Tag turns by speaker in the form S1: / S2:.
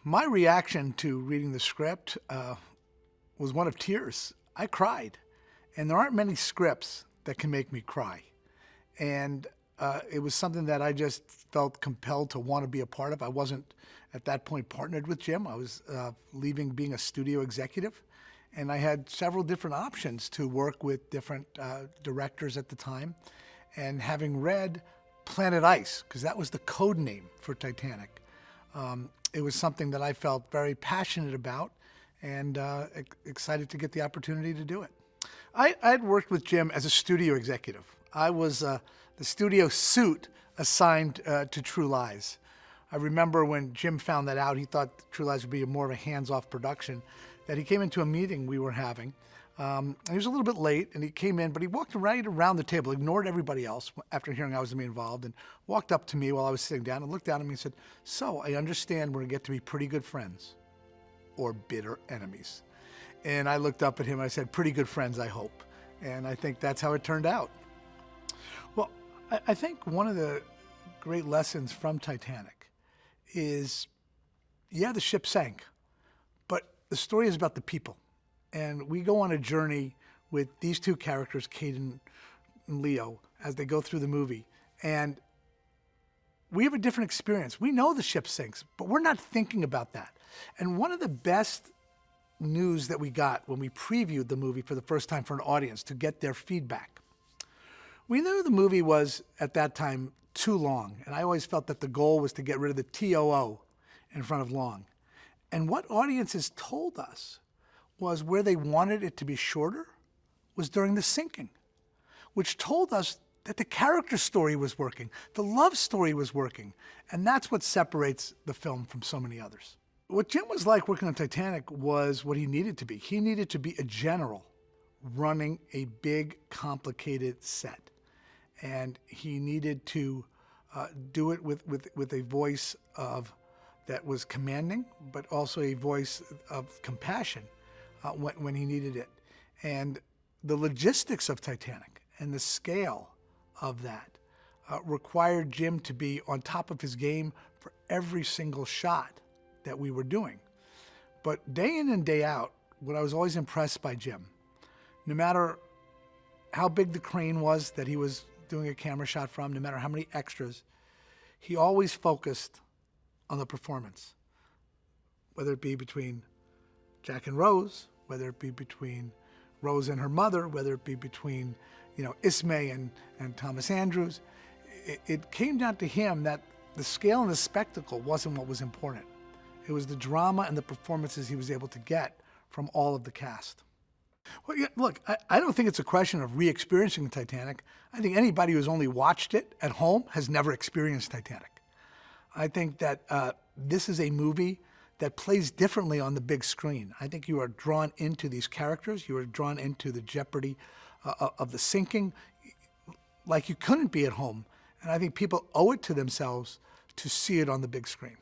S1: My reaction to reading the script was one of tears. I cried. And there aren't many scripts that can make me cry. And it was something that I just felt compelled to want to be a part of. I wasn't at that point partnered with Jim. I was leaving being a studio executive. And I had several different options to work with different directors at the time. And having read Planet Ice, because that was the code name for Titanic, it was something that I felt very passionate about and excited to get the opportunity to do it. I had worked with Jim as a studio executive. I was the studio suit assigned to True Lies. I remember when Jim found that out, he thought True Lies would be more of a hands-off production, that he came into a meeting we were having. He was a little bit late, and he came in, but he walked right around the table, ignored everybody else after hearing I was going to be involved, and walked up to me while I was sitting down and looked down at me and said, "So, I understand we're going to get to be pretty good friends or bitter enemies." And I looked up at him and I said, "Pretty good friends, I hope." And I think that's how it turned out. Well, I think one of the great lessons from Titanic is, yeah, the ship sank, but the story is about the people. And we go on a journey with these two characters, Kate and Leo, as they go through the movie. And we have a different experience. We know the ship sinks, but we're not thinking about that. And one of the best news that we got when we previewed the movie for the first time for an audience to get their feedback, we knew the movie was, at that time, too long. And I always felt that the goal was to get rid of the TOO in front of long. And what audiences told us was where they wanted it to be shorter was during the sinking, which told us that the character story was working, the love story was working, and that's what separates the film from so many others. What Jim was like working on Titanic was what he needed to be. He needed to be a general running a big, complicated set. And he needed to do it with a voice that was commanding, but also a voice of compassion when he needed it. And the logistics of Titanic and the scale of that required Jim to be on top of his game for every single shot that we were doing. But day in and day out, what I was always impressed by Jim, no matter how big the crane was that he was doing a camera shot from, no matter how many extras, he always focused on the performance, whether it be between Jack and Rose, whether it be between Rose and her mother, whether it be between, Ismay and Thomas Andrews. It came down to him that the scale and the spectacle wasn't what was important. It was the drama and the performances he was able to get from all of the cast. Well, yeah, look, I don't think it's a question of re-experiencing the Titanic. I think anybody who's only watched it at home has never experienced Titanic. I think that this is a movie that plays differently on the big screen. I think you are drawn into these characters. You are drawn into the jeopardy of the sinking like you couldn't be at home. And I think people owe it to themselves to see it on the big screen.